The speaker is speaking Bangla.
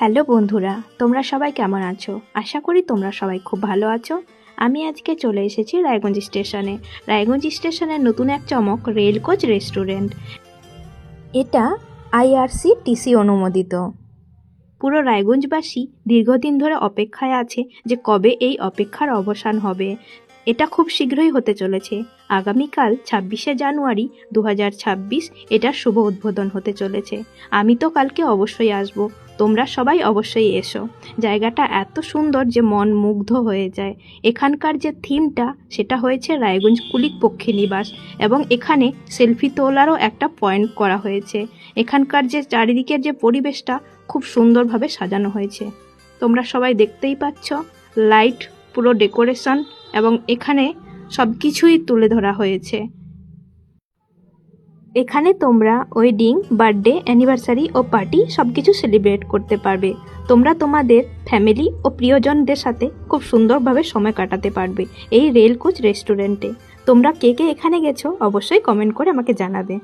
হ্যালো বন্ধুরা, তোমরা সবাই কেমন আছো? আশা করি তোমরা সবাই খুব ভালো আছো। আমি আজকে চলে এসেছি রায়গঞ্জ স্টেশনে। রায়গঞ্জ স্টেশনের নতুন এক চমক রেল কোচ রেস্টুরেন্ট। এটা আইআরসিটিসি অনুমোদিত। পুরো রায়গঞ্জবাসী দীর্ঘদিন ধরে অপেক্ষায় আছে যে কবে এই অপেক্ষার অবসান হবে। এটা খুব শীঘ্রই হতে চলেছে। আগামীকাল 26শে জানুয়ারি 2026 এটার শুভ উদ্বোধন হতে চলেছে। আমি তো কালকে অবশ্যই আসব, তোমরা সবাই অবশ্যই এসো। জায়গাটা এত সুন্দর যে মন মুগ্ধ হয়ে যায়। এখানকার যে থিমটা সেটা হয়েছে রায়গঞ্জ কুলিক পক্ষী নিবাস, এবং এখানে সেলফি তোলারও একটা পয়েন্ট করা হয়েছে। এখানকার যে চারিদিকের যে পরিবেশটা খুব সুন্দরভাবে সাজানো হয়েছে, তোমরা সবাই দেখতেই পাচ্ছ। লাইট, পুরো ডেকোরেশন, এবং এখানে সব কিছুই তুলে ধরা হয়েছে। এখানে তোমরা ওয়েডিং, বার্থডে, অ্যানিভার্সারি ও পার্টি সব কিছু সেলিব্রেট করতে পারবে। তোমরা তোমাদের ফ্যামিলি ও প্রিয়জনদের সাথে খুব সুন্দরভাবে সময় কাটাতে পারবে এই রেল কোচ রেস্টুরেন্টে। তোমরা কে কে এখানে গেছো অবশ্যই কমেন্ট করে আমাকে জানাবে।